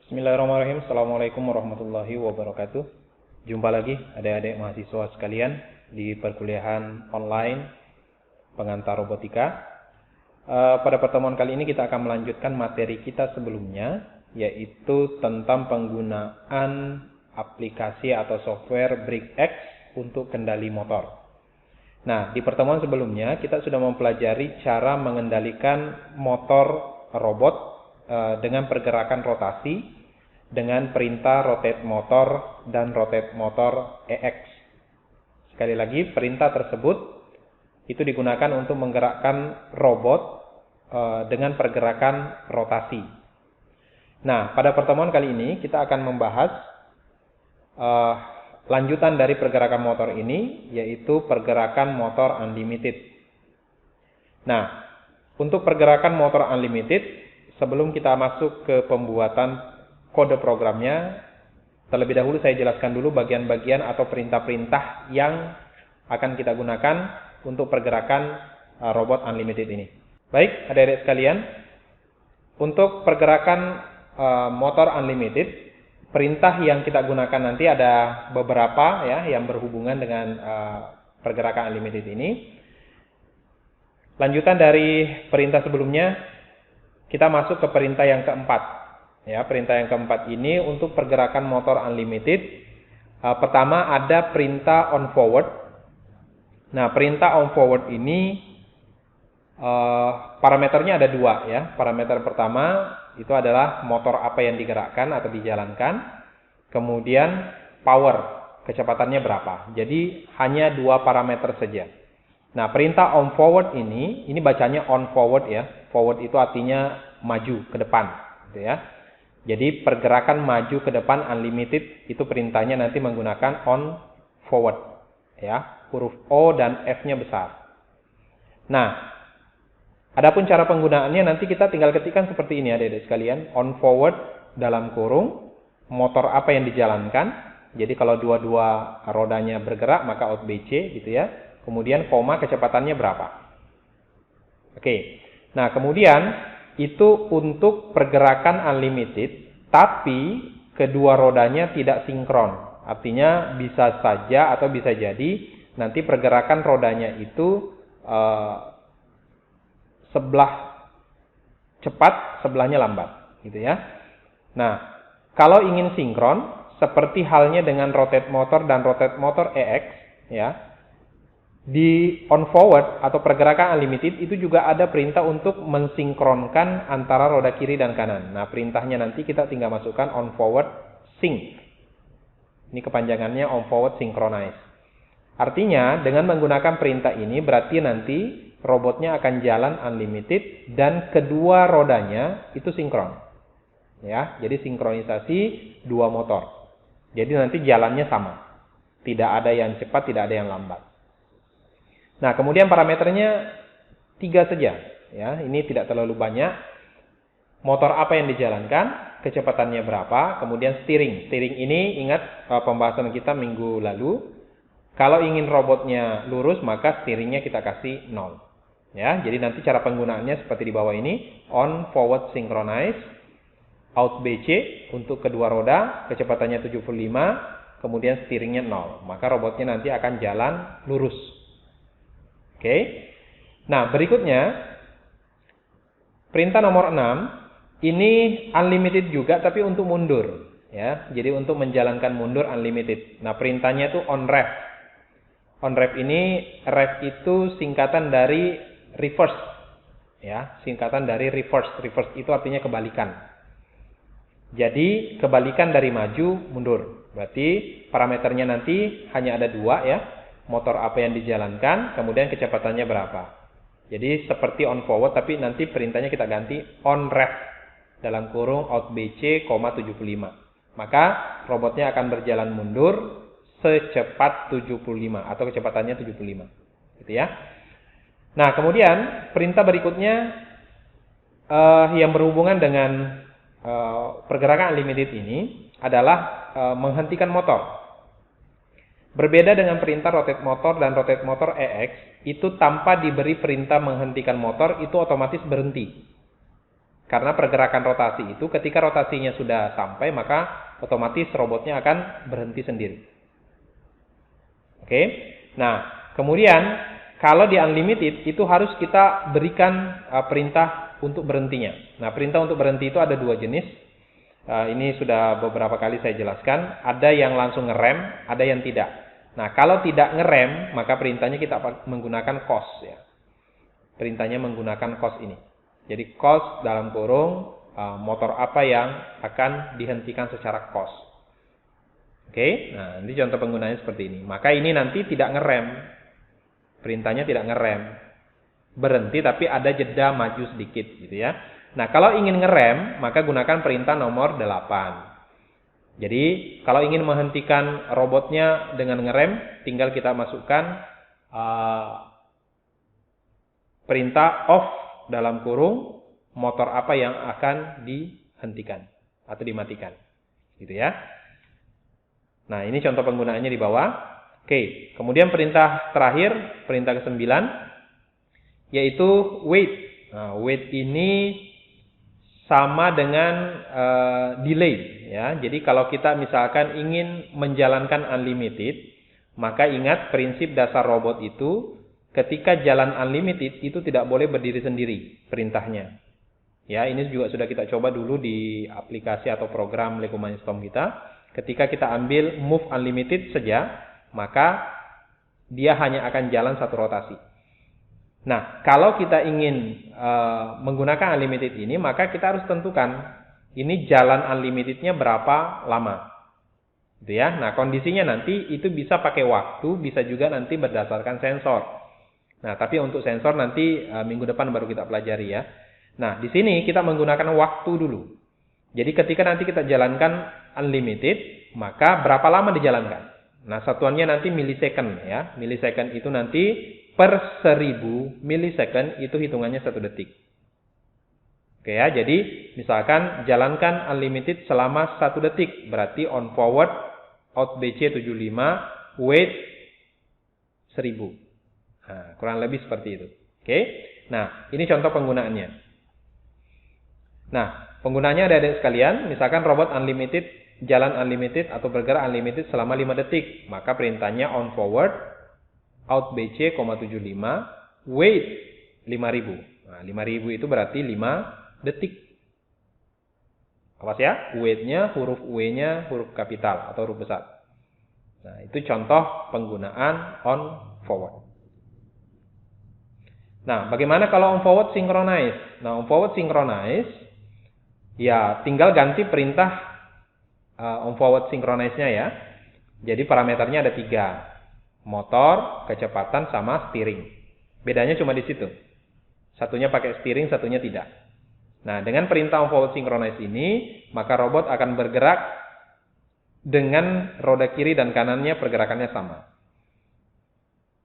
Bismillahirrahmanirrahim. Assalamualaikum warahmatullahi wabarakatuh. Jumpa lagi adik-adik mahasiswa sekalian di perkuliahan online pengantar robotika. Pada pertemuan kali ini kita akan melanjutkan materi kita sebelumnya, yaitu tentang penggunaan aplikasi atau software BrickX untuk kendali motor. Nah, di pertemuan sebelumnya kita sudah mempelajari cara mengendalikan motor robot dengan pergerakan rotasi dengan perintah rotate motor dan rotate motor EX. Sekali lagi, perintah tersebut itu digunakan untuk menggerakkan robot dengan pergerakan rotasi. Nah, pada pertemuan kali ini kita akan membahas lanjutan dari pergerakan motor ini, yaitu pergerakan motor unlimited. Nah, untuk pergerakan motor unlimited, sebelum kita masuk ke pembuatan kode programnya, terlebih dahulu saya jelaskan dulu bagian-bagian atau perintah-perintah yang akan kita gunakan untuk pergerakan robot unlimited ini. Baik, adik-adik sekalian, untuk pergerakan motor unlimited, perintah yang kita gunakan nanti ada beberapa ya yang berhubungan dengan pergerakan unlimited ini. Lanjutan dari perintah sebelumnya, kita masuk ke perintah yang keempat. Ya, perintah yang keempat ini untuk pergerakan motor unlimited. Pertama ada perintah on forward. Nah, perintah on forward ini parameternya ada dua ya. Parameter pertama itu adalah motor apa yang digerakkan atau dijalankan. Kemudian power, kecepatannya berapa. Jadi hanya dua parameter saja. Nah, perintah on forward ini bacanya on forward ya. Forward itu artinya maju ke depan, gitu ya. Jadi pergerakan maju ke depan unlimited itu perintahnya nanti menggunakan on forward ya. Huruf O dan F-nya besar. Nah, adapun cara penggunaannya nanti kita tinggal ketikkan seperti ini adik-adik sekalian. On forward dalam kurung motor apa yang dijalankan. Jadi kalau dua-dua rodanya bergerak maka out BC gitu ya. Kemudian koma kecepatannya berapa. Oke. Nah, kemudian itu untuk pergerakan unlimited, tapi kedua rodanya tidak sinkron. Artinya bisa saja atau bisa jadi nanti pergerakan rodanya itu sebelah cepat, sebelahnya lambat, gitu ya. Nah, kalau ingin sinkron, seperti halnya dengan rotate motor dan rotate motor EX, ya. Di on forward atau pergerakan unlimited itu juga ada perintah untuk mensinkronkan antara roda kiri dan kanan. Nah, perintahnya nanti kita tinggal masukkan on forward sync. Ini kepanjangannya on forward synchronize. Artinya dengan menggunakan perintah ini berarti nanti robotnya akan jalan unlimited dan kedua rodanya itu sinkron. Ya, jadi sinkronisasi dua motor. Jadi nanti jalannya sama. Tidak ada yang cepat, tidak ada yang lambat. Nah, kemudian parameternya 3 saja. Ya, ini tidak terlalu banyak. Motor apa yang dijalankan, kecepatannya berapa, kemudian steering. Steering ini ingat pembahasan kita minggu lalu. Kalau ingin robotnya lurus, maka steeringnya kita kasih 0. Ya, jadi nanti cara penggunaannya seperti di bawah ini. On forward synchronize, out BC untuk kedua roda, kecepatannya 75, kemudian steeringnya 0. Maka robotnya nanti akan jalan lurus. Oke. Nah, berikutnya perintah nomor 6 ini unlimited juga tapi untuk mundur ya. Jadi untuk menjalankan mundur unlimited. Nah, perintahnya itu on rev. On rev ini rev itu singkatan dari reverse ya, singkatan dari reverse. Reverse itu artinya kebalikan. Jadi kebalikan dari maju mundur. Berarti parameternya nanti hanya ada 2 ya. Motor apa yang dijalankan, kemudian kecepatannya berapa. Jadi seperti on forward, tapi nanti perintahnya kita ganti on rev dalam kurung out BC, 75. Maka robotnya akan berjalan mundur secepat 75 atau kecepatannya 75. Gitu ya. Nah, kemudian perintah berikutnya yang berhubungan dengan pergerakan unlimited ini adalah menghentikan motor. Berbeda dengan perintah rotate motor dan rotate motor EX, itu tanpa diberi perintah menghentikan motor, itu otomatis berhenti. Karena pergerakan rotasi itu ketika rotasinya sudah sampai, maka otomatis robotnya akan berhenti sendiri. Oke. Nah, kemudian kalau di unlimited itu harus kita berikan perintah untuk berhentinya. Nah, perintah untuk berhenti itu ada dua jenis. Ini sudah beberapa kali saya jelaskan. Ada yang langsung ngerem, ada yang tidak. Nah, kalau tidak ngerem, maka perintahnya kita menggunakan cause ya. Perintahnya menggunakan cause ini. Jadi cause dalam kurung motor apa yang akan dihentikan secara cause. Oke, nah ini contoh penggunaannya seperti ini. Maka ini nanti tidak ngerem. Perintahnya tidak ngerem. Berhenti tapi ada jeda maju sedikit gitu ya. Nah, kalau ingin ngerem, maka gunakan perintah nomor 8. Jadi, kalau ingin menghentikan robotnya dengan ngerem, tinggal kita masukkan perintah off dalam kurung motor apa yang akan dihentikan atau dimatikan. Gitu ya. Nah, ini contoh penggunaannya di bawah. Oke, kemudian perintah terakhir, perintah ke-9 yaitu wait. Nah, wait ini sama dengan delay ya. Jadi kalau kita misalkan ingin menjalankan unlimited, maka ingat prinsip dasar robot itu ketika jalan unlimited itu tidak boleh berdiri sendiri perintahnya. Ya, ini juga sudah kita coba dulu di aplikasi atau program Lego Mindstorm kita. Ketika kita ambil move unlimited saja, maka dia hanya akan jalan satu rotasi. Nah, kalau kita ingin menggunakan unlimited ini, maka kita harus tentukan ini jalan unlimitednya berapa lama. Gitu ya. Nah, kondisinya nanti itu bisa pakai waktu, bisa juga nanti berdasarkan sensor. Nah, tapi untuk sensor nanti minggu depan baru kita pelajari ya. Nah, di sini kita menggunakan waktu dulu. Jadi ketika nanti kita jalankan unlimited, maka berapa lama dijalankan? Nah, satuannya nanti millisecond ya. Millisecond itu nanti per 1000 millisecond itu hitungannya 1 detik. Oke ya, jadi misalkan jalankan unlimited selama 1 detik. Berarti on forward, out BC 75, wait 1000. Nah, kurang lebih seperti itu. Oke. Nah, ini contoh penggunaannya. Nah, penggunaannya ada sekalian. Misalkan robot unlimited, jalan unlimited atau bergerak unlimited selama 5 detik. Maka perintahnya on forward, out BC, 75, wait 5000. Nah, 5000 itu berarti 5 detik. Awas ya, wait-nya huruf W-nya huruf kapital atau huruf besar. Nah, itu contoh penggunaan on forward. Nah, bagaimana kalau on forward synchronize? Nah, on forward synchronize, ya tinggal ganti perintah on forward synchronize-nya ya. Jadi parameternya ada 3. Motor, kecepatan, sama steering. Bedanya cuma di situ. Satunya pakai steering, satunya tidak. Nah, dengan perintah on forward synchronize ini, maka robot akan bergerak dengan roda kiri dan kanannya pergerakannya sama.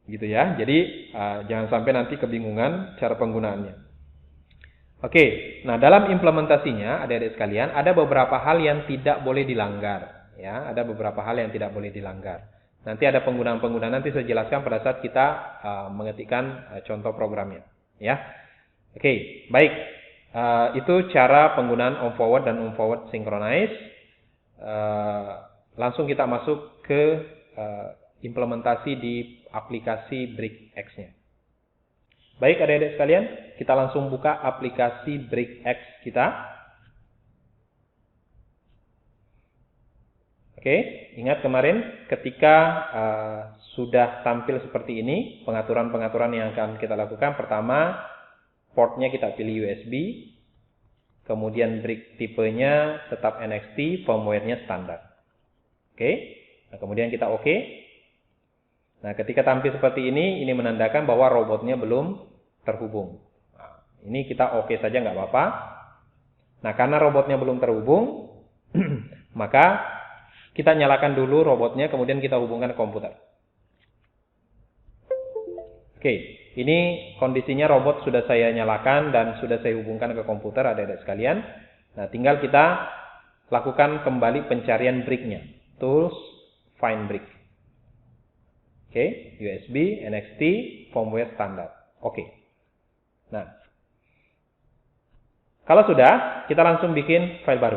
Gitu ya. Jadi jangan sampai nanti kebingungan cara penggunaannya. Oke, nah dalam implementasinya adik-adik sekalian ada beberapa hal yang tidak boleh dilanggar ya, ada beberapa hal yang tidak boleh dilanggar. Nanti ada penggunaan-penggunaan, nanti saya jelaskan pada saat kita mengetikkan contoh programnya ya. Oke, baik. Itu cara penggunaan on forward dan on forward synchronize. Langsung kita masuk ke implementasi di aplikasi BrickX-nya. Baik adik-adik sekalian, kita langsung buka aplikasi BrickX kita. Oke, ingat kemarin ketika sudah tampil seperti ini, pengaturan-pengaturan yang akan kita lakukan. Pertama, portnya kita pilih USB. Kemudian brick tipenya tetap NXT, firmware-nya standar. Oke, nah kemudian kita oke. Nah, ketika tampil seperti ini menandakan bahwa robotnya belum terhubung. Nah, ini kita oke saja nggak apa-apa. Nah, karena robotnya belum terhubung, maka kita nyalakan dulu robotnya, kemudian kita hubungkan ke komputer. Oke, ini kondisinya robot sudah saya nyalakan dan sudah saya hubungkan ke komputer, adik-adik sekalian. Nah, tinggal kita lakukan kembali pencarian brick-nya. Tools, find brick. Oke, USB, NXT, firmware standar. Oke. Nah, Kalau sudah, kita langsung bikin file baru.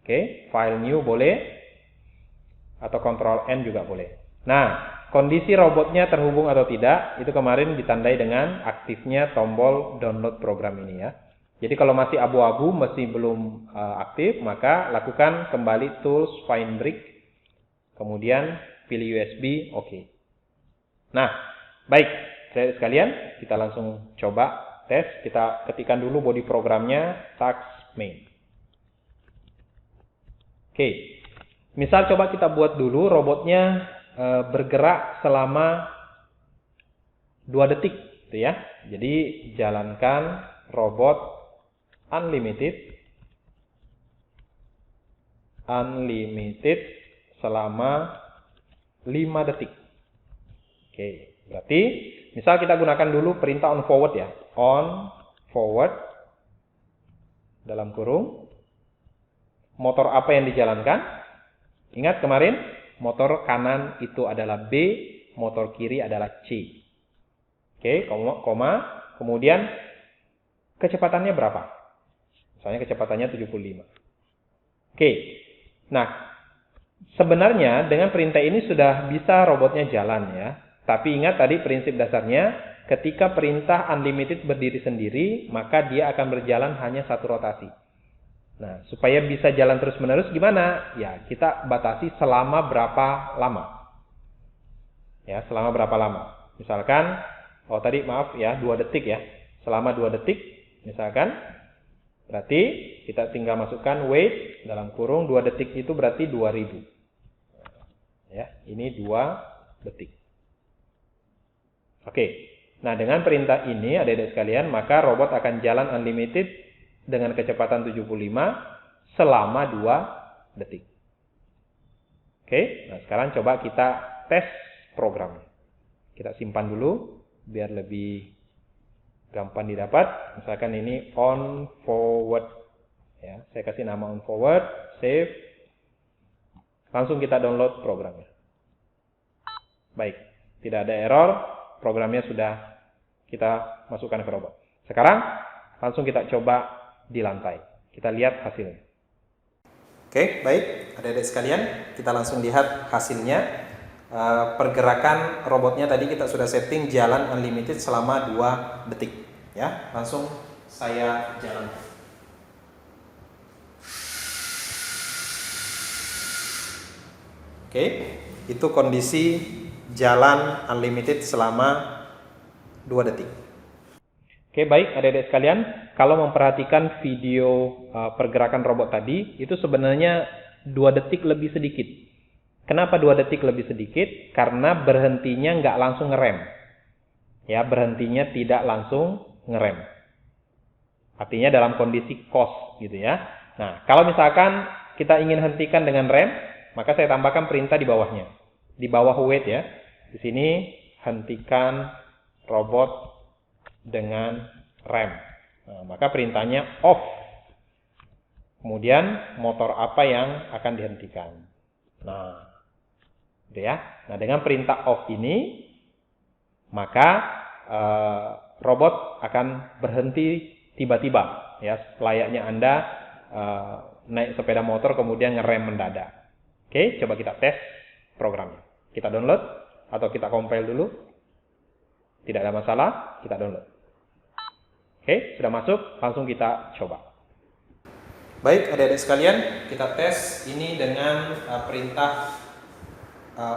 Oke, file new boleh, atau Ctrl N juga boleh. Nah, kondisi robotnya terhubung atau tidak, itu kemarin ditandai dengan aktifnya tombol download program ini ya. Jadi kalau masih abu-abu, masih belum aktif, maka lakukan kembali tools, find brick, kemudian pilih USB, oke. Nah, baik, saya sekalian, kita langsung coba tes. Kita ketikkan dulu body programnya, task main. Oke, misal coba kita buat dulu robotnya bergerak selama 2 detik, gitu ya. Jadi jalankan robot unlimited selama 5 detik. Oke, berarti misal kita gunakan dulu perintah on forward ya. On forward dalam kurung motor apa yang dijalankan? Ingat kemarin motor kanan itu adalah B, motor kiri adalah C. Oke, koma, kemudian kecepatannya berapa? Misalnya kecepatannya 75. Oke, nah sebenarnya dengan perintah ini sudah bisa robotnya jalan ya. Tapi ingat tadi prinsip dasarnya, ketika perintah unlimited berdiri sendiri, maka dia akan berjalan hanya 1 rotasi. Nah, supaya bisa jalan terus-menerus gimana? Ya, kita batasi selama berapa lama. Ya, selama berapa lama. Misalkan, tadi maaf ya, 2 detik ya. Selama 2 detik, misalkan, berarti kita tinggal masukkan wait dalam kurung 2 detik itu berarti 2000. Ya, ini 2 detik. Oke. Nah, dengan perintah ini adik-adik sekalian, maka robot akan jalan unlimited dengan kecepatan 75 selama 2 detik. Oke, nah sekarang coba kita tes program. Kita simpan dulu biar lebih gampang didapat. Misalkan ini on forward. Ya, saya kasih nama on forward, save. Langsung kita download programnya. Baik, tidak ada error, programnya sudah kita masukkan ke robot. Sekarang langsung kita coba di lantai. Kita lihat hasilnya. Oke, baik. Adik-adik sekalian, kita langsung lihat hasilnya. Pergerakan robotnya tadi kita sudah setting jalan unlimited selama 2 detik. Ya, langsung saya jalankan. Oke, itu kondisi jalan unlimited selama 2 detik. Oke, baik adik-adik sekalian, kalau memperhatikan video pergerakan robot tadi, itu sebenarnya 2 detik lebih sedikit. Kenapa 2 detik lebih sedikit? Karena berhentinya nggak langsung ngerem. Ya, berhentinya tidak langsung ngerem. Artinya dalam kondisi coast gitu ya. Nah, kalau misalkan kita ingin hentikan dengan rem, maka saya tambahkan perintah di bawahnya. Di bawah wait ya. Di sini hentikan robot dengan rem. Nah, maka perintahnya off. Kemudian motor apa yang akan dihentikan. Nah, gitu ya. Nah, dengan perintah off ini, maka robot akan berhenti tiba-tiba. Ya, layaknya Anda naik sepeda motor kemudian ngerem mendadak. Oke, coba kita tes programnya. Kita download atau kita compile dulu. Tidak ada masalah, kita download. Oke, sudah masuk, langsung kita coba. Baik, adik-adik sekalian, kita tes ini dengan perintah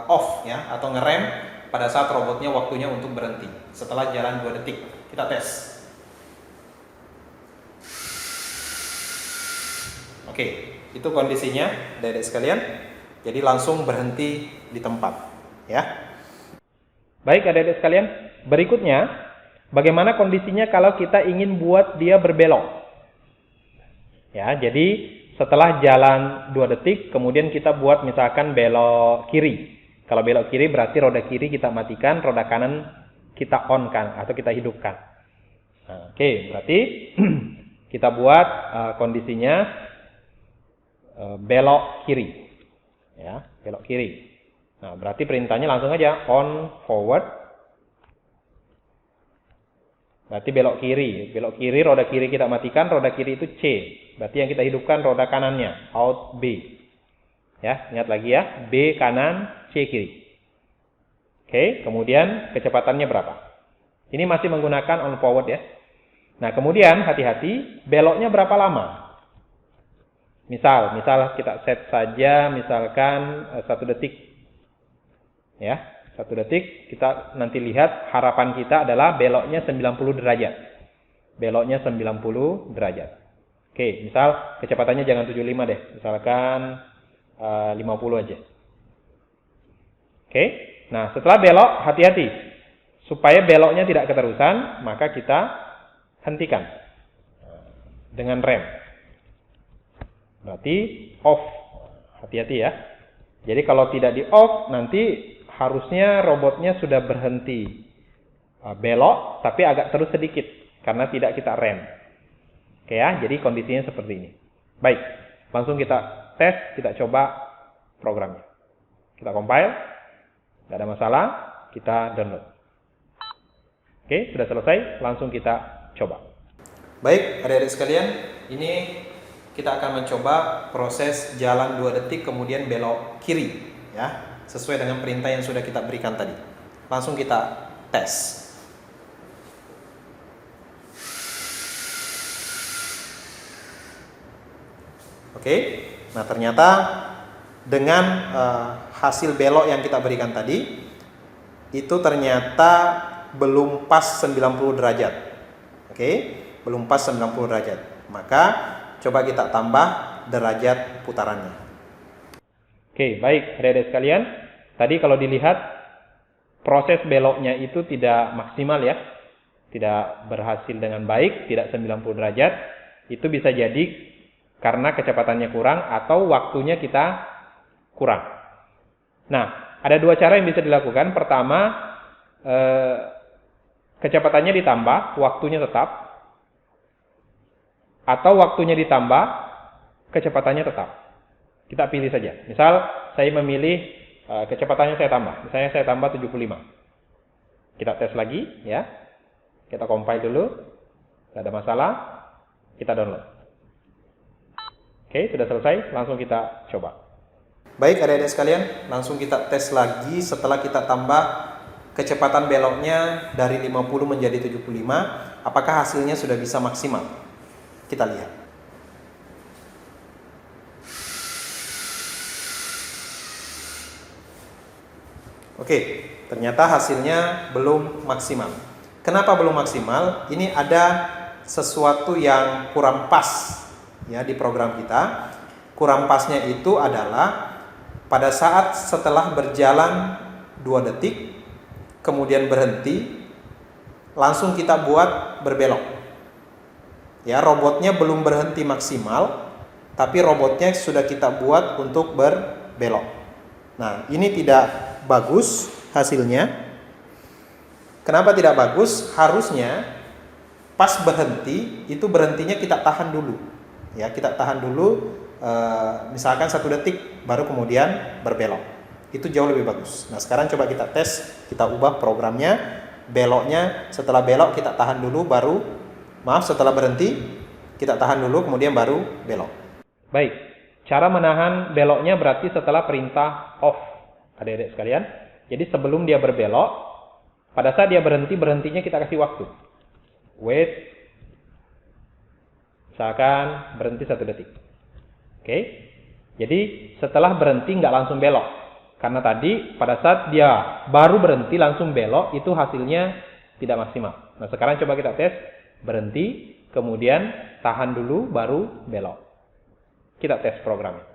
off ya, atau ngerem pada saat robotnya waktunya untuk berhenti. Setelah jalan 2 detik, kita tes. Oke, itu kondisinya adik-adik sekalian. Jadi langsung berhenti di tempat, ya. Baik, adik-adik sekalian, berikutnya bagaimana kondisinya kalau kita ingin buat dia berbelok? Ya, jadi setelah jalan 2 detik, kemudian kita buat misalkan belok kiri. Kalau belok kiri berarti roda kiri kita matikan, roda kanan kita on-kan atau kita hidupkan. Nah, oke, berarti kita buat kondisinya belok kiri. Ya, belok kiri. Nah, berarti perintahnya langsung aja on forward. Berarti belok kiri. Belok kiri, roda kiri kita matikan, roda kiri itu C. Berarti yang kita hidupkan roda kanannya, out B. Ya, ingat lagi ya, B kanan, C kiri. Oke, kemudian kecepatannya berapa? Ini masih menggunakan on forward ya. Nah, kemudian hati-hati, beloknya berapa lama? Misal kita set saja, misalkan 1 detik. Ya, 1 detik, kita nanti lihat harapan kita adalah beloknya 90 derajat. Beloknya 90 derajat. Oke, misal kecepatannya jangan 75 deh. Misalkan 50 aja. Oke, nah setelah belok, hati-hati. Supaya beloknya tidak keterusan, maka kita hentikan dengan rem. Berarti off. Hati-hati ya. Jadi kalau tidak di off, nanti harusnya robotnya sudah berhenti belok, tapi agak terus sedikit karena tidak kita rem. Oke ya, jadi kondisinya seperti ini. Baik, langsung kita tes, kita coba programnya. Kita compile, tidak ada masalah, kita download. Oke, sudah selesai, langsung kita coba. Baik, adik-adik sekalian, ini kita akan mencoba proses jalan 2 detik kemudian belok kiri, ya. Sesuai dengan perintah yang sudah kita berikan tadi. Langsung kita tes. Oke, nah ternyata dengan hasil belok yang kita berikan tadi, itu ternyata belum pas 90 derajat. Oke, belum pas 90 derajat. Maka coba kita tambah derajat putarannya. Oke, baik adik-adik sekalian. Tadi kalau dilihat proses beloknya itu tidak maksimal ya. Tidak berhasil dengan baik, tidak 90 derajat. Itu bisa jadi karena kecepatannya kurang atau waktunya kita kurang. Nah, ada 2 cara yang bisa dilakukan. Pertama, kecepatannya ditambah, waktunya tetap. Atau waktunya ditambah, kecepatannya tetap. Kita pilih saja. Misal saya memilih kecepatannya saya tambah. Misalnya saya tambah 75. Kita tes lagi ya. Kita compile dulu. Tidak ada masalah. Kita download. Oke, sudah selesai. Langsung kita coba. Baik adik-adik sekalian, langsung kita tes lagi setelah kita tambah kecepatan beloknya dari 50 menjadi 75. Apakah hasilnya sudah bisa maksimal? Kita lihat. Oke, ternyata hasilnya belum maksimal. Kenapa belum maksimal? Ini ada sesuatu yang kurang pas ya di program kita. Kurang pasnya itu adalah pada saat setelah berjalan 2 detik, kemudian berhenti, langsung kita buat berbelok. Ya, robotnya belum berhenti maksimal, tapi robotnya sudah kita buat untuk berbelok. Nah, ini tidak bagus hasilnya. Kenapa tidak bagus? Harusnya pas berhenti, itu berhentinya kita tahan dulu. Ya, kita tahan dulu misalkan 1 detik baru kemudian berbelok. Itu jauh lebih bagus. Nah, sekarang coba kita tes, kita ubah programnya. Beloknya setelah belok kita tahan dulu setelah berhenti kita tahan dulu kemudian baru belok. Baik. Cara menahan beloknya berarti setelah perintah off. Adik-adik sekalian, jadi sebelum dia berbelok, pada saat dia berhentinya kita kasih waktu. Wait, misalkan berhenti 1 detik. Oke, jadi setelah berhenti nggak langsung belok, karena tadi pada saat dia baru berhenti langsung belok, itu hasilnya tidak maksimal. Nah sekarang coba kita tes, berhenti, kemudian tahan dulu, baru belok. Kita tes programnya.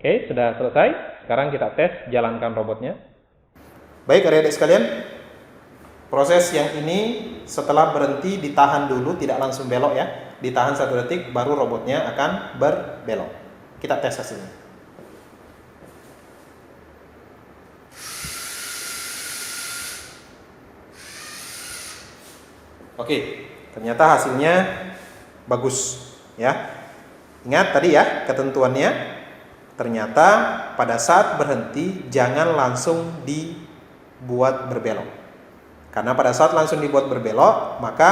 Oke, sudah selesai. Sekarang kita tes, jalankan robotnya. Baik adik-adik sekalian, proses yang ini setelah berhenti ditahan dulu, tidak langsung belok ya. Ditahan 1 detik, baru robotnya akan berbelok. Kita tes hasilnya. Oke, ternyata hasilnya bagus ya. Ingat tadi ya ketentuannya. Ternyata pada saat berhenti jangan langsung buat berbelok. Karena pada saat langsung dibuat berbelok, maka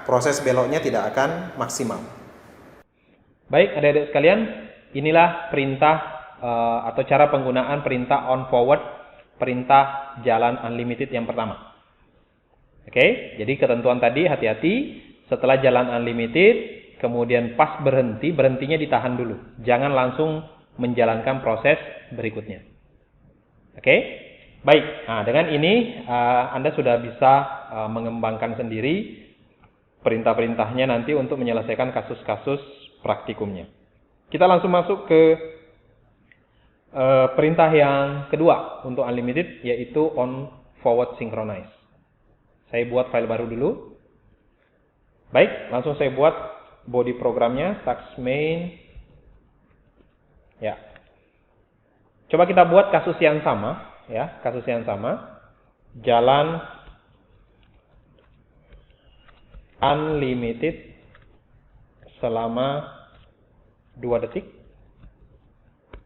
proses beloknya tidak akan maksimal. Baik, adik-adik sekalian, inilah perintah atau cara penggunaan perintah on forward, perintah jalan unlimited yang pertama. Oke, jadi ketentuan tadi hati-hati, setelah jalan unlimited, kemudian pas berhenti, berhentinya ditahan dulu. Jangan langsung menjalankan proses berikutnya. Oke, baik. Nah, dengan ini Anda sudah bisa mengembangkan sendiri perintah-perintahnya nanti untuk menyelesaikan kasus-kasus praktikumnya. Kita langsung masuk ke perintah yang kedua untuk unlimited, yaitu on forward synchronize. Saya buat file baru dulu. Baik, langsung saya buat body programnya, task main. Ya. Coba kita buat kasus yang sama, ya, kasus yang sama. Jalan unlimited selama 2 detik.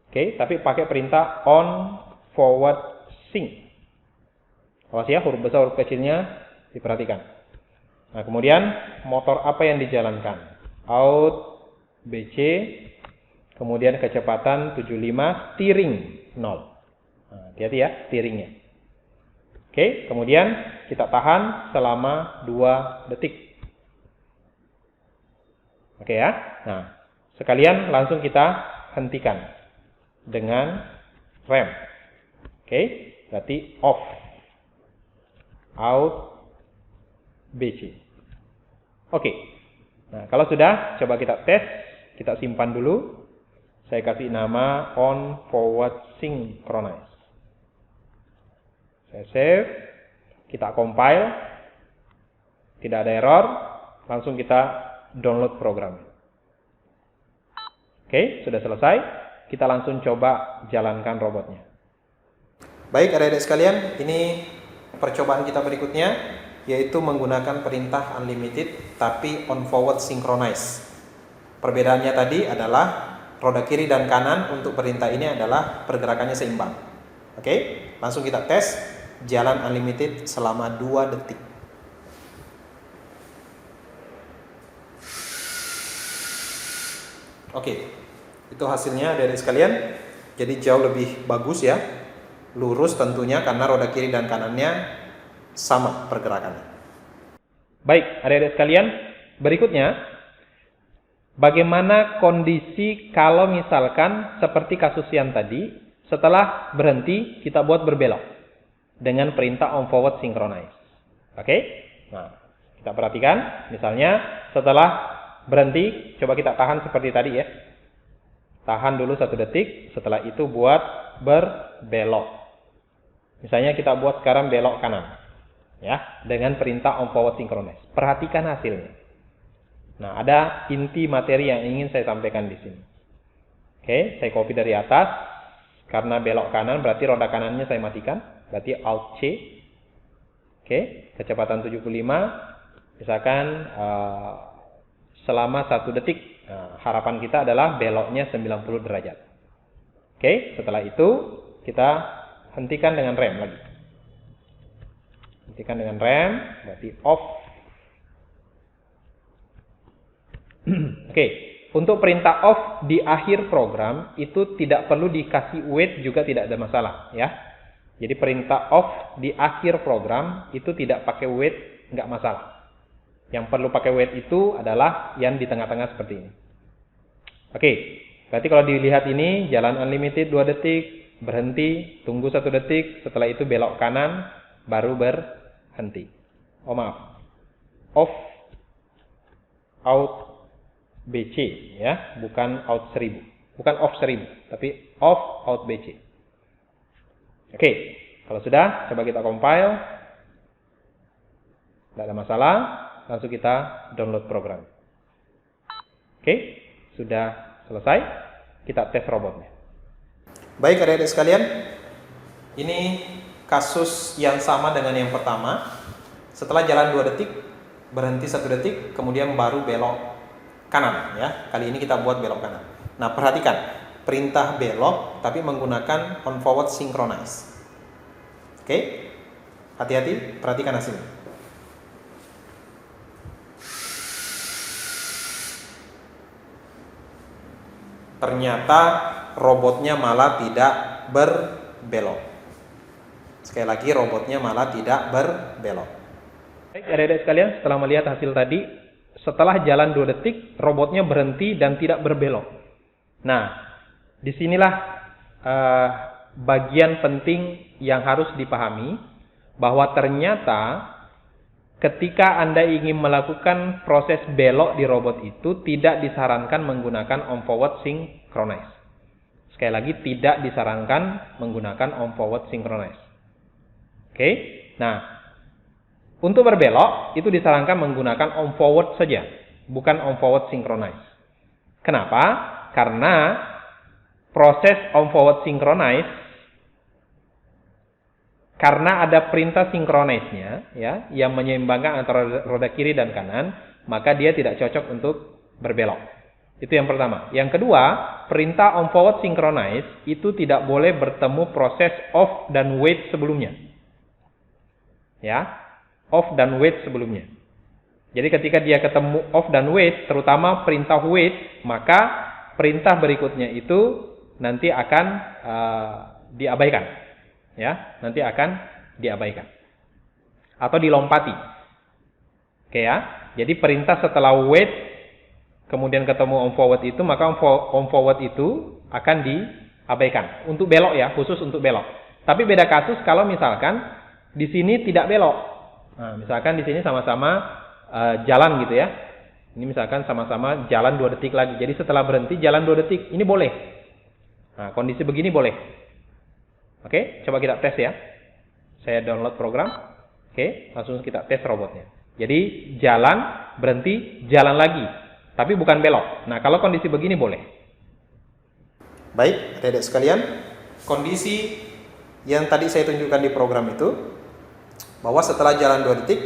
Oke, tapi pakai perintah on forward sync. Awas ya, huruf besar, huruf kecilnya diperhatikan. Nah, kemudian motor apa yang dijalankan? Out BC, kemudian kecepatan 75, steering 0. Nah, hati-hati ya, steeringnya. Oke, kemudian kita tahan selama 2 detik. Oke ya. Nah, sekalian langsung kita hentikan dengan rem. Oke, berarti off. Out BC. Oke. Nah, kalau sudah, coba kita tes. Kita simpan dulu. Saya kasih nama on forward synchronize. Saya save. Kita compile. Tidak ada error. Langsung kita download program. Oke, sudah selesai. Kita langsung coba jalankan robotnya. Baik adik-adik sekalian, ini percobaan kita berikutnya, yaitu menggunakan perintah unlimited tapi on forward synchronize. Perbedaannya tadi adalah roda kiri dan kanan untuk perintah ini adalah pergerakannya seimbang. Oke, langsung kita tes jalan unlimited selama 2 detik. Oke, itu hasilnya dari sekalian. Jadi jauh lebih bagus ya, lurus tentunya karena roda kiri dan kanannya sama pergerakannya. Baik, adik-adik sekalian, berikutnya bagaimana kondisi kalau misalkan seperti kasus yang tadi, setelah berhenti kita buat berbelok dengan perintah on forward synchronize. Oke? Nah, kita perhatikan, misalnya setelah berhenti, coba kita tahan seperti tadi ya. Tahan dulu 1 detik, setelah itu buat berbelok. Misalnya kita buat sekarang belok kanan. Ya, dengan perintah on forward synchronize. Perhatikan hasilnya. Nah, ada inti materi yang ingin saya sampaikan di sini. Oke, saya copy dari atas. Karena belok kanan berarti roda kanannya saya matikan, berarti Alt C. Oke, kecepatan 75. Misalkan selama 1 detik. Nah, harapan kita adalah beloknya 90 derajat. Oke, setelah itu kita hentikan dengan rem lagi. Hentikan dengan rem, berarti off. Oke, untuk perintah off di akhir program itu tidak perlu dikasih wait, juga tidak ada masalah ya. Jadi perintah off di akhir program itu tidak pakai wait, nggak masalah. Yang perlu pakai wait itu adalah yang di tengah-tengah seperti ini. Oke, berarti kalau dilihat ini jalan unlimited 2 detik, berhenti, tunggu 1 detik, setelah itu belok kanan, baru berhenti. Oh maaf, off, out BC ya, bukan out 1000, bukan off 1000, tapi off out BC. Oke, kalau sudah, coba kita compile, tidak ada masalah. Langsung kita download program. Oke, sudah selesai. Kita tes robotnya. Baik adik-adik sekalian, ini kasus yang sama dengan yang pertama. Setelah jalan 2 detik, berhenti 1 detik, kemudian baru belok kanan ya. Kali ini kita buat belok kanan. Nah, perhatikan perintah belok tapi menggunakan on forward synchronize. Oke. Hati-hati, perhatikan hasilnya. Ternyata robotnya malah tidak berbelok. Sekali lagi, robotnya malah tidak berbelok. Baik, adik-adik sekalian, setelah melihat hasil tadi, setelah jalan 2 detik, robotnya berhenti dan tidak berbelok. Nah, disinilah bagian penting yang harus dipahami, bahwa ternyata ketika Anda ingin melakukan proses belok di robot itu, tidak disarankan menggunakan on forward synchronize. Sekali lagi, tidak disarankan menggunakan on forward synchronize. Oke, nah, untuk berbelok, itu disarankan menggunakan on forward saja, bukan on forward synchronize. Kenapa? Karena proses on forward synchronize, karena ada perintah synchronize-nya, ya, yang menyeimbangkan antara roda kiri dan kanan, maka dia tidak cocok untuk berbelok. Itu yang pertama. Yang kedua, perintah on forward synchronize itu tidak boleh bertemu proses off dan wait sebelumnya. Ya, off dan wait sebelumnya. Jadi ketika dia ketemu off dan wait, terutama perintah wait, maka perintah berikutnya itu nanti akan diabaikan. Ya, nanti akan diabaikan atau dilompati. Oke ya. Jadi perintah setelah wait kemudian ketemu on forward itu, maka on forward itu akan diabaikan. Untuk belok ya, khusus untuk belok. Tapi beda kasus kalau misalkan di sini tidak belok. Nah, misalkan di sini sama-sama jalan gitu ya. Ini misalkan sama-sama jalan 2 detik lagi. Jadi setelah berhenti jalan 2 detik, ini boleh. Nah, kondisi begini boleh. Oke, coba kita tes ya. Saya download program. Oke, langsung kita tes robotnya. Jadi jalan, berhenti, jalan lagi. Tapi bukan belok. Nah, kalau kondisi begini boleh. Baik, adik-adik sekalian, kondisi yang tadi saya tunjukkan di program itu, bahwa setelah jalan 2 detik,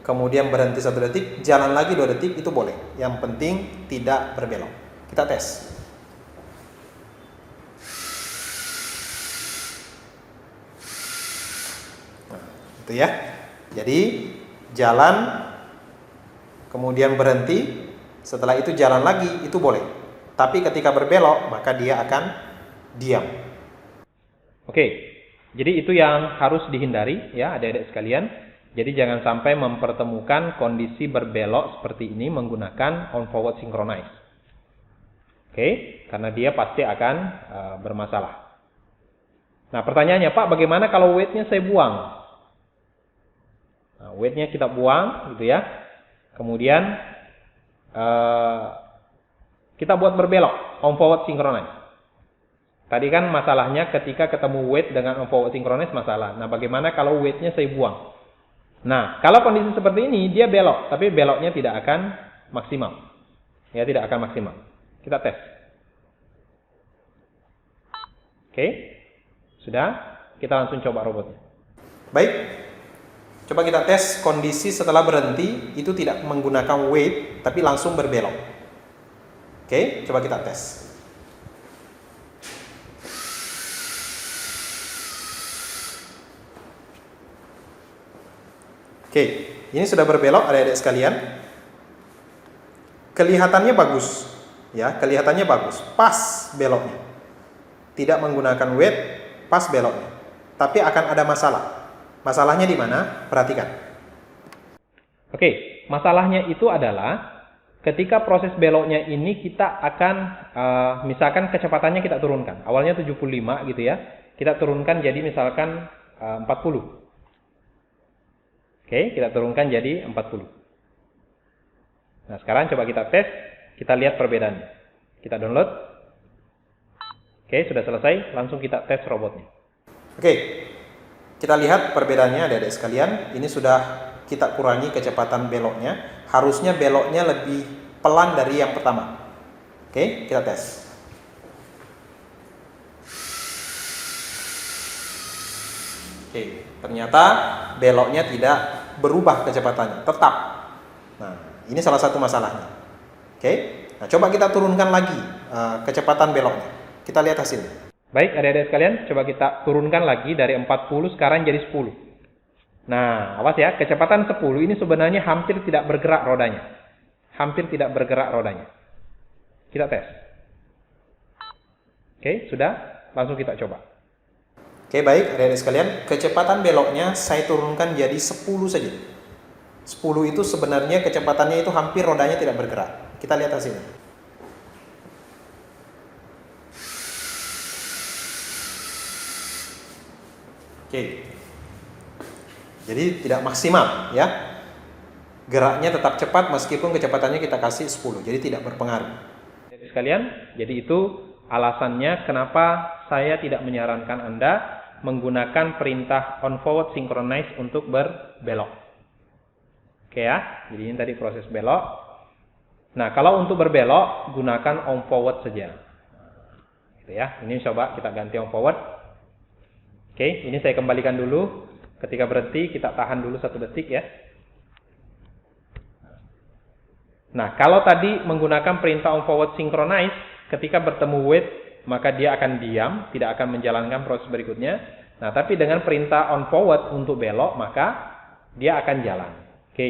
kemudian berhenti 1 detik, jalan lagi 2 detik, itu boleh. Yang penting tidak berbelok. Kita tes. Itu ya. Jadi jalan kemudian berhenti, setelah itu jalan lagi, itu boleh. Tapi ketika berbelok, maka dia akan diam. Oke. Jadi itu yang harus dihindari ya adik-adik sekalian. Jadi jangan sampai mempertemukan kondisi berbelok seperti ini menggunakan on forward synchronize. Oke, karena dia pasti akan bermasalah. Nah, pertanyaannya, Pak, bagaimana kalau weight-nya saya buang? Nah, weight-nya kita buang gitu ya. Kemudian kita buat berbelok on forward synchronize. Tadi kan masalahnya ketika ketemu weight dengan on forward synchronize masalah. Nah, bagaimana kalau weight-nya saya buang? Nah, kalau kondisi seperti ini dia belok, tapi beloknya tidak akan maksimal. Ya, tidak akan maksimal. Kita tes. Oke. Sudah? Kita langsung coba robotnya. Baik. Coba kita tes kondisi setelah berhenti itu tidak menggunakan wait tapi langsung berbelok. Oke, coba kita tes. Oke, ini sudah berbelok adik-adik sekalian. Kelihatannya bagus, ya, kelihatannya bagus, pas beloknya. Tidak menggunakan wait, pas beloknya. Tapi akan ada masalah. Masalahnya di mana? Perhatikan. Oke, masalahnya itu adalah ketika proses beloknya ini kita akan misalkan kecepatannya kita turunkan. Awalnya 75 gitu ya. Kita turunkan jadi misalkan 40. Oke, kita turunkan jadi 40. Nah, sekarang coba kita tes, kita lihat perbedaannya. Kita download. Oke, sudah selesai, langsung kita tes robotnya. Oke, kita lihat perbedaannya adik-adik sekalian. Ini sudah kita kurangi kecepatan beloknya. Harusnya beloknya lebih pelan dari yang pertama. Oke, kita tes. Oke, ternyata beloknya tidak berubah kecepatannya, tetap. Nah, ini salah satu masalahnya. Oke, nah coba kita turunkan lagi kecepatan beloknya. Kita lihat hasilnya. Baik, adik-adik sekalian, coba kita turunkan lagi dari 40 sekarang jadi 10. Nah, awas ya, kecepatan 10 ini sebenarnya hampir tidak bergerak rodanya. Hampir tidak bergerak rodanya. Kita tes. Oke, sudah? Langsung kita coba. Oke, baik adik-adik sekalian, kecepatan beloknya saya turunkan jadi 10 saja. 10 itu sebenarnya kecepatannya itu hampir rodanya tidak bergerak. Kita lihat hasilnya. Oke. Jadi tidak maksimal ya. Geraknya tetap cepat meskipun kecepatannya kita kasih 10. Jadi tidak berpengaruh. Sekalian, jadi itu alasannya kenapa saya tidak menyarankan Anda menggunakan perintah on forward synchronize untuk berbelok. Oke ya, jadi ini tadi proses belok. Nah, kalau untuk berbelok gunakan on forward saja. Gitu ya. Ini coba kita ganti on forward. Oke, ini saya kembalikan dulu. Ketika berhenti kita tahan dulu 1 detik ya. Nah, kalau tadi menggunakan perintah on forward synchronize, ketika bertemu wait, maka dia akan diam, tidak akan menjalankan proses berikutnya. Nah, tapi dengan perintah on forward untuk belok, maka dia akan jalan. Oke,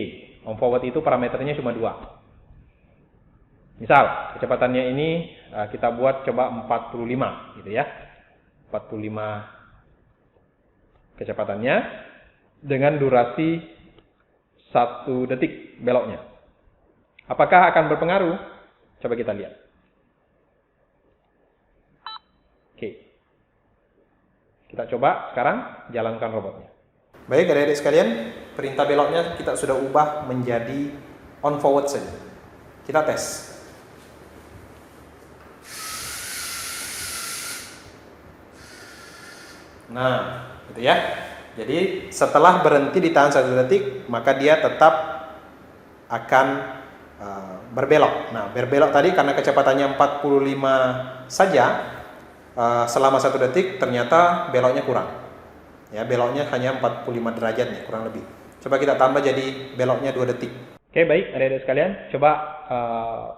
on forward itu parameternya cuma 2. Misal, kecepatannya ini kita buat coba 45 gitu ya. 45 kecepatannya dengan durasi 1 detik beloknya. Apakah akan berpengaruh? Coba kita lihat. Oke. Kita coba sekarang jalankan robotnya. Baik adik-adik sekalian, perintah beloknya kita sudah ubah menjadi on forward saja. Kita tes. Nah, gitu ya. Jadi setelah berhenti ditahan 1 detik, maka dia tetap akan berbelok. Nah, berbelok tadi karena kecepatannya 45 saja, selama 1 detik ternyata beloknya kurang. Ya, beloknya hanya 45 derajat nih, kurang lebih. Coba kita tambah jadi beloknya 2 detik. Oke, baik adik-adik sekalian, coba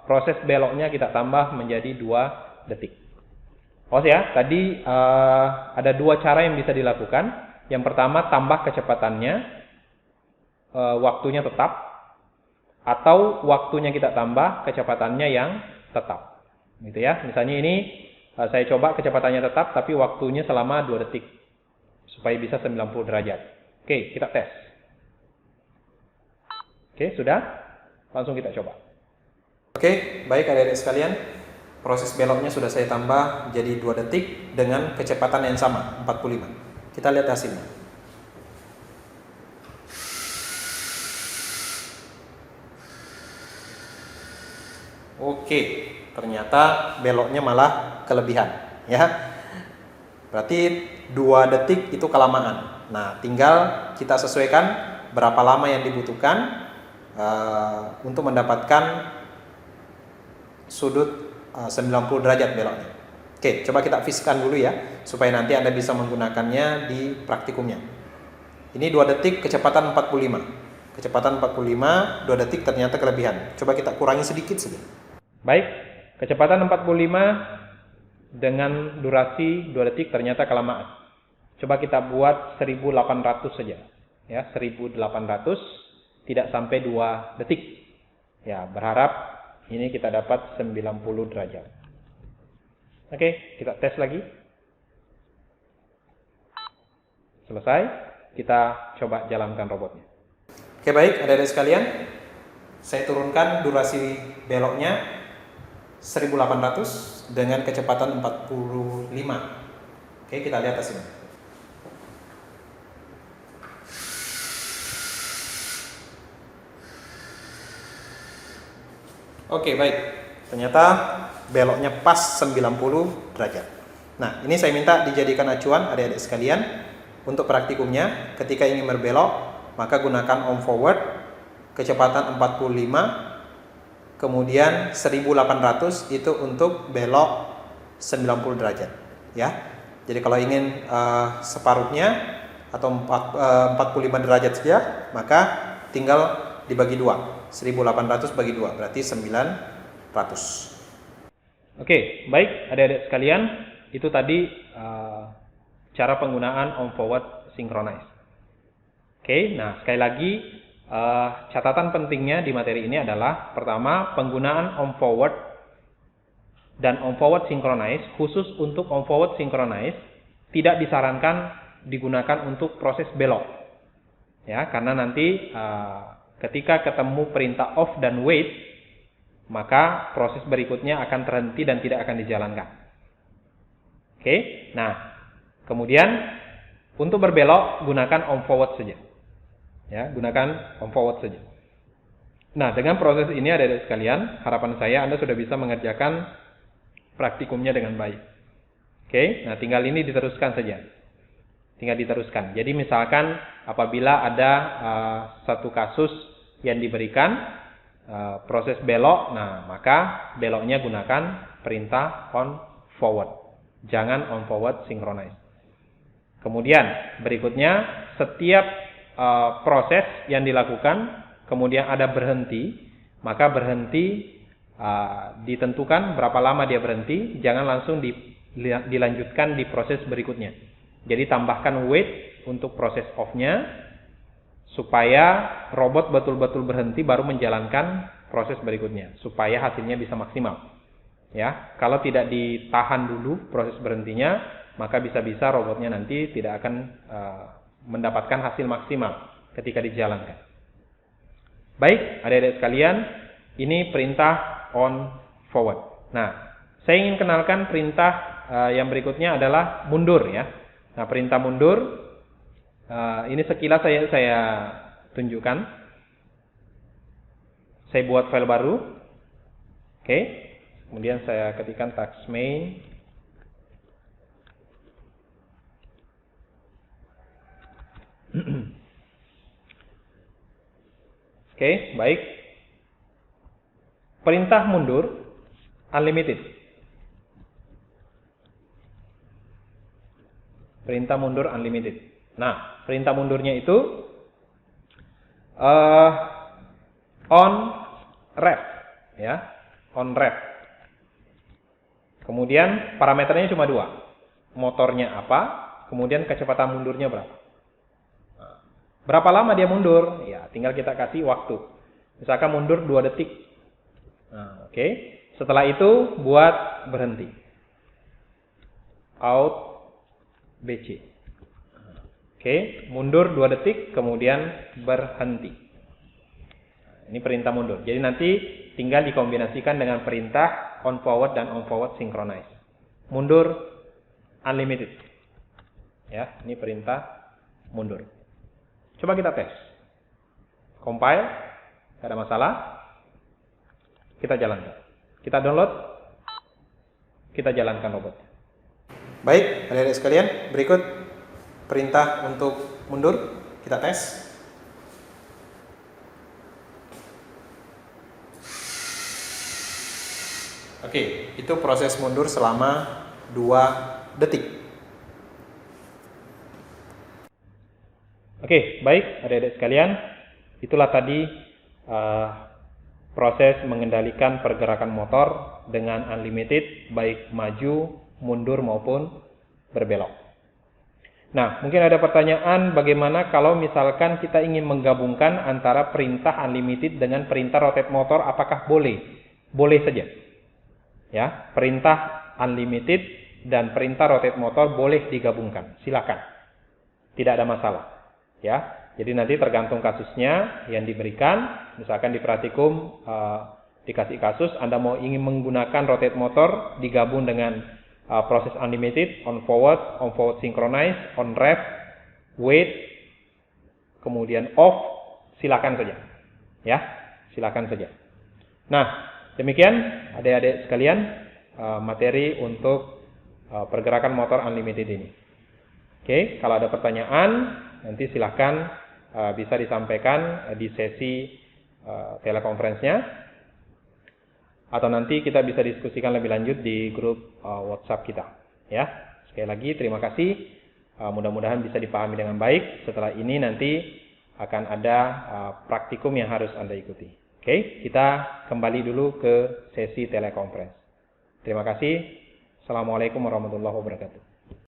proses beloknya kita tambah menjadi 2 detik. Oh ya, tadi ada 2 cara yang bisa dilakukan. Yang pertama, tambah kecepatannya, waktunya tetap. Atau waktunya kita tambah, kecepatannya yang tetap. Gitu ya. Misalnya ini saya coba kecepatannya tetap tapi waktunya selama 2 detik supaya bisa 90 derajat. Oke, kita tes. Oke, sudah? Langsung kita coba. Oke, baik adik-adik sekalian. Proses beloknya sudah saya tambah jadi 2 detik dengan kecepatan yang sama, 45. Kita lihat hasilnya. Oke, ternyata beloknya malah kelebihan, ya. Berarti 2 detik itu kelamaan. Nah, tinggal kita sesuaikan berapa lama yang dibutuhkan untuk mendapatkan sudut 90 derajat beloknya. Oke, coba kita fisikkan dulu ya, supaya nanti Anda bisa menggunakannya di praktikumnya. Ini 2 detik kecepatan 45. Kecepatan 45, 2 detik ternyata kelebihan. Coba kita kurangi sedikit saja. Baik, kecepatan 45 dengan durasi 2 detik ternyata kelamaan. Coba kita buat 1800 saja. Ya, 1800 tidak sampai 2 detik. Ya, berharap ini kita dapat 90 derajat. Oke, kita tes lagi. Selesai, kita coba jalankan robotnya. Oke, baik adik-adik sekalian. Saya turunkan durasi beloknya 1800 dengan kecepatan 45. Oke, kita lihat hasilnya. Oke, baik. Ternyata beloknya pas 90 derajat. Nah, ini saya minta dijadikan acuan adik-adik sekalian untuk praktikumnya. Ketika ingin berbelok, maka gunakan on forward kecepatan 45, kemudian 1800 itu untuk belok 90 derajat, ya. Jadi kalau ingin separuhnya atau 45 derajat saja, maka tinggal dibagi 2. 1800 bagi 2 berarti 900. Oke, baik adik-adik sekalian, itu tadi cara penggunaan on forward synchronize. Oke, nah sekali lagi catatan pentingnya di materi ini adalah pertama, penggunaan on forward dan on forward synchronize. Khusus untuk on forward synchronize tidak disarankan digunakan untuk proses belok, ya, karena nanti ketika ketemu perintah off dan wait, maka proses berikutnya akan terhenti dan tidak akan dijalankan. Oke, nah kemudian untuk berbelok gunakan on forward saja. Ya, gunakan on forward saja. Nah, dengan proses ini adik-adik sekalian, harapan saya Anda sudah bisa mengerjakan praktikumnya dengan baik. Oke, nah tinggal ini diteruskan saja. Tinggal diteruskan. Jadi misalkan apabila ada satu kasus yang diberikan proses belok, nah maka beloknya gunakan perintah on forward. Jangan on forward synchronize. Kemudian berikutnya, setiap proses yang dilakukan kemudian ada berhenti, maka berhenti ditentukan berapa lama dia berhenti, jangan langsung dilanjutkan di proses berikutnya. Jadi tambahkan wait untuk proses off-nya supaya robot betul-betul berhenti baru menjalankan proses berikutnya supaya hasilnya bisa maksimal. Ya, kalau tidak ditahan dulu proses berhentinya, maka bisa-bisa robotnya nanti tidak akan mendapatkan hasil maksimal ketika dijalankan. Baik, adik-adik sekalian, ini perintah on forward. Nah, saya ingin kenalkan perintah yang berikutnya adalah mundur, ya. Nah, perintah mundur ini sekilas saya tunjukkan. Saya buat file baru. Oke. Kemudian saya ketikkan task main. Oke, baik. Perintah mundur unlimited. Perintah mundur unlimited. Nah, perintah mundurnya itu on rep, ya, on rep. Kemudian parameternya cuma 2. Motornya apa, kemudian kecepatan mundurnya berapa. Berapa lama dia mundur? Ya, tinggal kita kasih waktu. Misalkan mundur 2 detik. Nah, oke. Setelah itu buat berhenti. Out BC. Oke, mundur 2 detik kemudian berhenti. Ini perintah mundur. Jadi nanti tinggal dikombinasikan dengan perintah on forward dan on forward synchronize. Mundur unlimited. Ya, ini perintah mundur. Coba kita tes. Compile, tidak ada masalah. Kita jalankan. Kita download. Kita jalankan robotnya. Baik, adik-adik sekalian, berikut perintah untuk mundur. Kita tes. Oke, itu proses mundur selama 2 detik. Oke, baik adik-adik sekalian, itulah tadi proses mengendalikan pergerakan motor dengan unlimited, baik maju, mundur maupun berbelok. Nah, mungkin ada pertanyaan bagaimana kalau misalkan kita ingin menggabungkan antara perintah unlimited dengan perintah rotate motor, apakah boleh? Boleh saja. Ya, perintah unlimited dan perintah rotate motor boleh digabungkan, silakan. Tidak ada masalah. Ya, jadi nanti tergantung kasusnya yang diberikan. Misalkan di praktikum dikasih kasus Anda mau ingin menggunakan rotate motor digabung dengan proses unlimited, on forward synchronize, on rep, wait, kemudian off, silakan saja. Ya, silakan saja. Nah, demikian adik-adik sekalian materi untuk pergerakan motor unlimited ini. Oke, kalau ada pertanyaan nanti silahkan bisa disampaikan di sesi telekonferensinya atau nanti kita bisa diskusikan lebih lanjut di grup WhatsApp kita. Ya, sekali lagi terima kasih. Mudah-mudahan bisa dipahami dengan baik. Setelah ini nanti akan ada praktikum yang harus Anda ikuti. Oke, kita kembali dulu ke sesi telekonferensi. Terima kasih. Assalamualaikum warahmatullahi wabarakatuh.